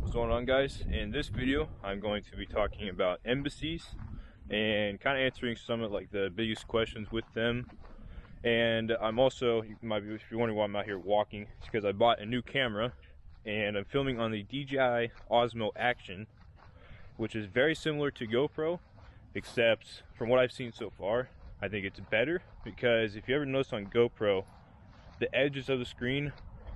What's going on, guys? In this video I'm going to be talking about embassies and kind of answering some of the biggest questions with them. And I'm also, you might be, if you're wondering why I'm out here walking, it's because I bought a new camera and I'm filming on the DJI Osmo Action, which is very similar to GoPro, except from what I've seen so far I think it's better, because if you ever noticed on GoPro the edges of the screen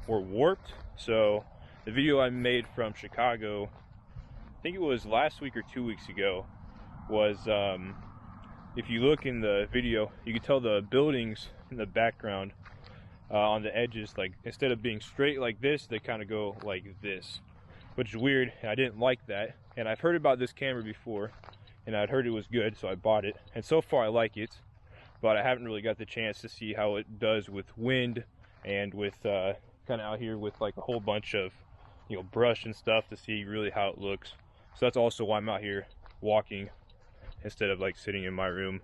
were warped. So the video I made from Chicago, I think it was last week or 2 weeks ago, was if you look in the video, you can tell the buildings in the background on the edges, like instead of being straight like this, they kind of go like this, which is weird. I didn't like that, and I've heard about this camera before and I'd heard it was good, so I bought it, and so far I like it, but I haven't really got the chance to see how it does with wind and with kind of out here with like a whole bunch of brush and stuff, to see really how it looks. So that's also why I'm out here walking instead of like sitting in my room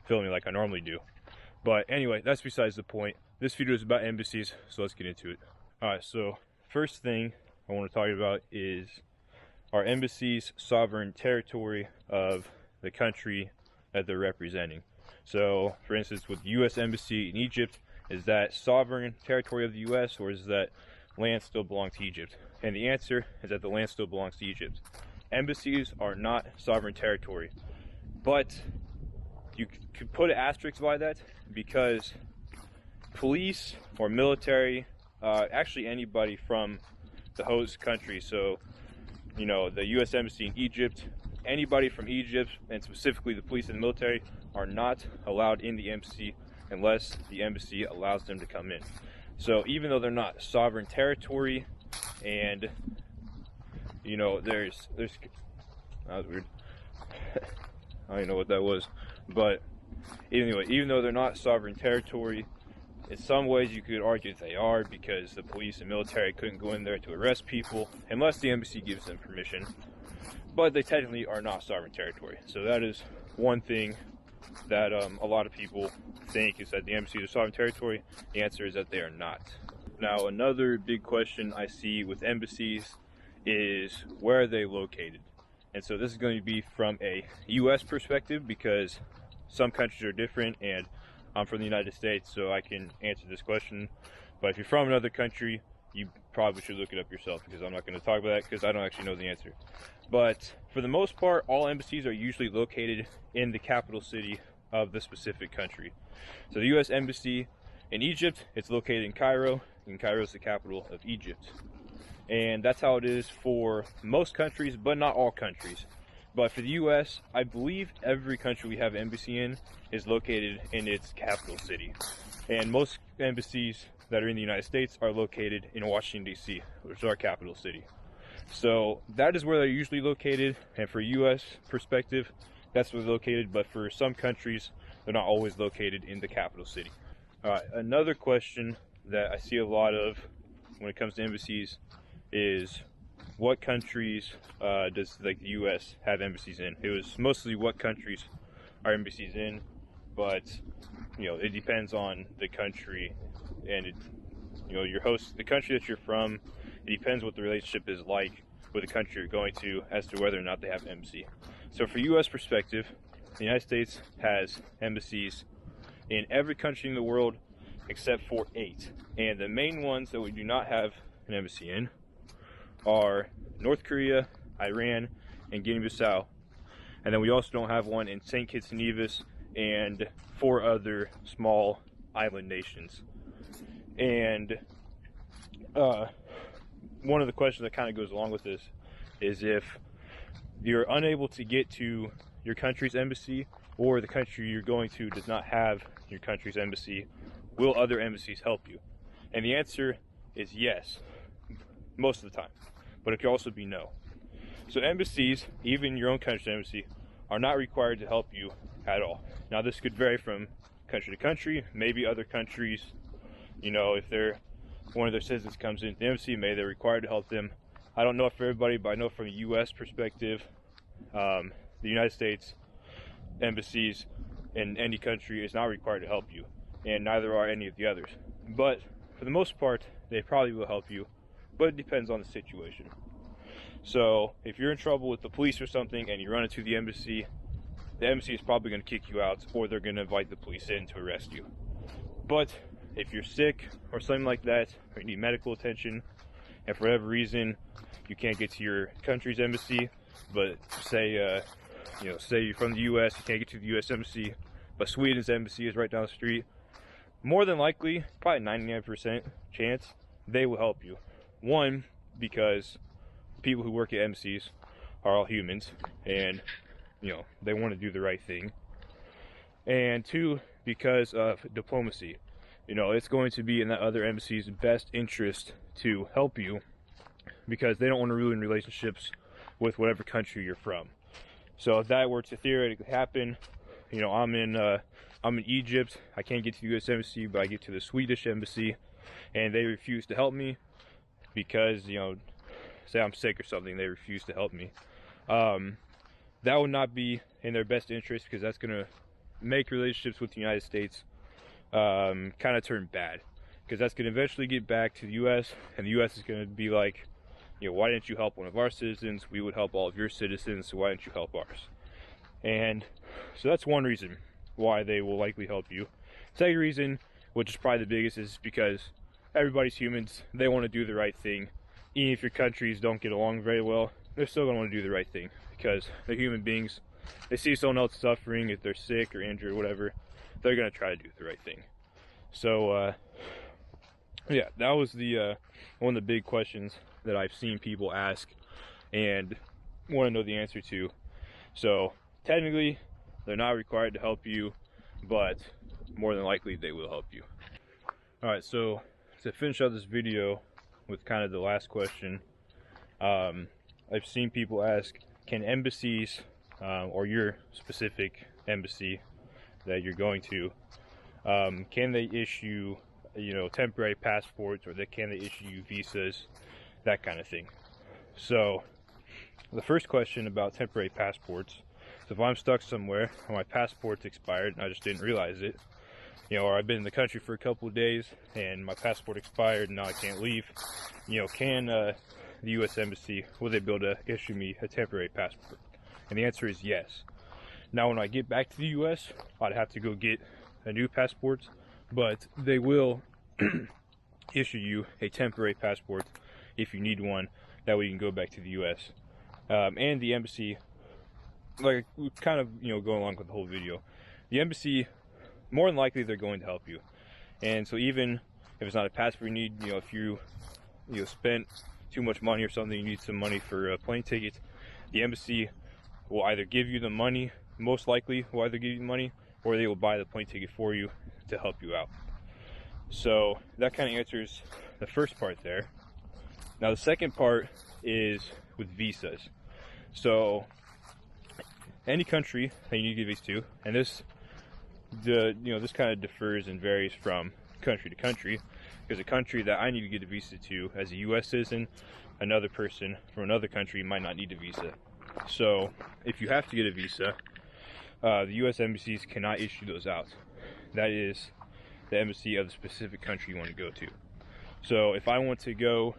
filming like I normally do. But anyway, that's besides the point. This video is about embassies, so let's get into it. Alright, so first thing I want to talk about is our embassies' sovereign territory of the country that they're representing. So for instance, with the U.S. Embassy in Egypt, is that sovereign territory of the U.S., or is that land still belongs to Egypt? And the answer is that the land still belongs to Egypt. Embassies are not sovereign territory, but you could put an asterisk by that, because police or military, actually anybody from the host country, so the U.S. Embassy in Egypt, anybody from Egypt, and specifically the police and the military, are not allowed in the embassy unless the embassy allows them to come in. So even though they're not sovereign territory, and there's that was weird. I don't even know what that was, but anyway, even though they're not sovereign territory, in some ways you could argue that they are, because the police and military couldn't go in there to arrest people unless the embassy gives them permission. But they technically are not sovereign territory. So that is one thing that a lot of people think, is that the embassies are sovereign territory. The answer is that they are not. Now, another big question I see with embassies is, where are they located? And so this is going to be from a U.S. perspective, because some countries are different, and I'm from the United States, so I can answer this question. But if you're from another country, you probably should look it up yourself, because I'm not going to talk about that, because I don't actually know the answer. But for the most part, all embassies are usually located in the capital city of the specific country. So the U.S. Embassy in Egypt, it's located in Cairo, and Cairo is the capital of Egypt. And that's how it is for most countries, but not all countries. But for the U.S., I believe every country we have an embassy in is located in its capital city. And most embassies that are in the United States are located in Washington, D.C., which is our capital city. So that is where they're usually located, and for U.S. perspective, that's where they're located. But for some countries, they're not always located in the capital city. All right, another question that I see a lot of when it comes to embassies is, what countries does the U.S. have embassies in? It was mostly what countries are embassies in, but it depends on the country, and your host, the country that you're from. It depends what the relationship is like with the country you're going to as to whether or not they have an embassy. So for U.S. perspective, the United States has embassies in every country in the world except for 8. And the main ones that we do not have an embassy in are North Korea, Iran, and Guinea-Bissau. And then we also don't have one in St. Kitts and Nevis and 4 other small island nations. And one of the questions that kind of goes along with this is, if you're unable to get to your country's embassy, or the country you're going to does not have your country's embassy, will other embassies help you? And the answer is yes, most of the time, but it could also be no. So embassies, even your own country's embassy, are not required to help you at all. Now this could vary from country to country. Maybe other countries, if one of their citizens comes into the embassy, maybe they're required to help them. I don't know for everybody, but I know from a U.S. perspective, the United States embassies in any country is not required to help you, and neither are any of the others. But for the most part, they probably will help you, but it depends on the situation. So if you're in trouble with the police or something and you run into the embassy is probably going to kick you out, or they're going to invite the police in to arrest you. But if you're sick or something like that, or you need medical attention, and for whatever reason you can't get to your country's embassy, but say you're from the U.S., you can't get to the U.S. embassy, but Sweden's embassy is right down the street, more than likely, probably 99% chance, they will help you. One, because people who work at embassies are all humans, and they want to do the right thing. And two, because of diplomacy. It's going to be in that other embassy's best interest to help you, because they don't want to ruin relationships with whatever country you're from. So if that were to theoretically happen, I'm in Egypt, I can't get to the U.S. embassy, but I get to the Swedish embassy, and they refuse to help me because, say I'm sick or something, they refuse to help me. That would not be in their best interest, because that's going to make relationships with the United States kind of turn bad, because that's going to eventually get back to the U.S., and the U.S. is going to be like, why didn't you help one of our citizens? We would help all of your citizens, so why didn't you help ours? And so that's one reason why they will likely help you. Second reason, which is probably the biggest, is because everybody's humans. They want to do the right thing. Even if your countries don't get along very well, they're still going to want to do the right thing, because they're human beings. They see someone else suffering, if they're sick or injured or whatever, they're going to try to do the right thing. So yeah, that was the one of the big questions that I've seen people ask and want to know the answer to. So technically they're not required to help you, but more than likely they will help you. Alright, so to finish out this video with kind of the last question, I've seen people ask, can embassies or your specific embassy that you're going to, can they issue temporary passports, or can they issue you visas, that kind of thing. So the first question about temporary passports, so if I'm stuck somewhere and my passport's expired and I just didn't realize it, or I've been in the country for a couple of days and my passport expired and now I can't leave, can the U.S. embassy, will they be able to issue me a temporary passport? And the answer is yes. Now when I get back to the U.S., I'd have to go get a new passport, but they will issue you a temporary passport if you need one. That way you can go back to the U.S. And the embassy, like we kind of going along with the whole video, the embassy, more than likely they're going to help you. And so even if it's not a passport you need, if you spent too much money or something, you need some money for a plane ticket, the embassy will either give you the money, most likely will either give you the money, or they will buy the plane ticket for you to help you out. So that kind of answers the first part there. Now the second part is with visas. So any country that you need to get visas to, and this kind of differs and varies from country to country, because a country that I need to get a visa to as a U.S. citizen, another person from another country might not need a visa. So if you have to get a visa, the U.S. embassies cannot issue those out. That is the embassy of the specific country you want to go to. So if I want to go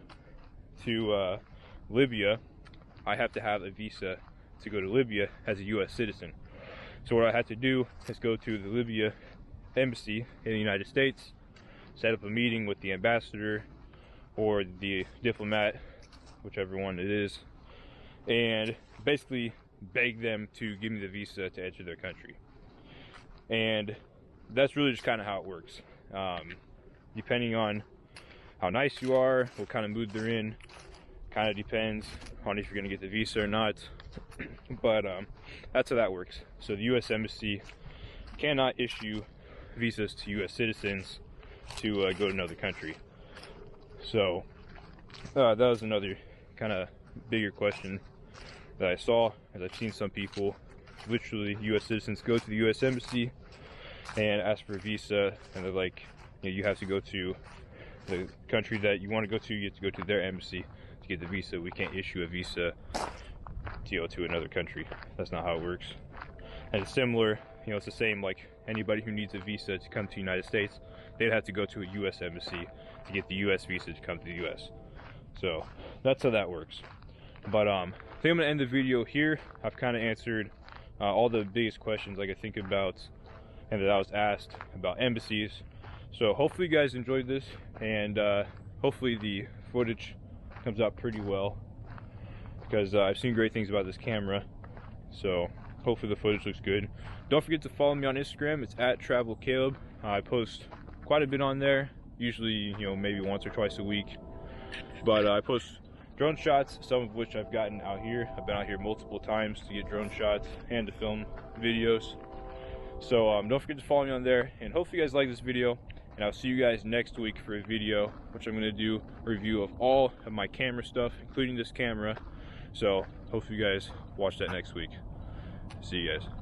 to Libya, I have to have a visa to go to Libya as a U.S. citizen. So what I have to do is go to the Libya embassy in the United States, set up a meeting with the ambassador or the diplomat, whichever one it is, and basically beg them to give me the visa to enter their country. And that's really just kind of how it works. Depending on how nice you are, what kind of mood they're in, kind of depends on if you're going to get the visa or not. But that's how that works. So the U.S. embassy cannot issue visas to U.S. citizens to go to another country. So that was another kind of bigger question that I saw, as I've seen some people, literally U.S. citizens, go to the U.S. embassy and ask for a visa, and they're like, you have to go to the country that you want to go to, you have to go to their embassy to get the visa. We can't issue a visa to another country. That's not how it works. And it's similar, it's the same, like anybody who needs a visa to come to the United States, they'd have to go to a U.S. embassy to get the U.S. visa to come to the U.S. So that's how that works. But I think I'm gonna end the video here. I've kind of answered all the biggest questions I could think about and that I was asked about embassies. So hopefully you guys enjoyed this, and hopefully the footage comes out pretty well, because I've seen great things about this camera. So hopefully the footage looks good. Don't forget to follow me on Instagram. It's @TravelCaleb. I post quite a bit on there, usually, you know, maybe once or twice a week. But I post drone shots, some of which I've gotten out here. I've been out here multiple times to get drone shots and to film videos. So don't forget to follow me on there, and hopefully you guys like this video, and I'll see you guys next week for a video which I'm going to do a review of all of my camera stuff, including this camera. So hopefully you guys watch that next week. See you guys.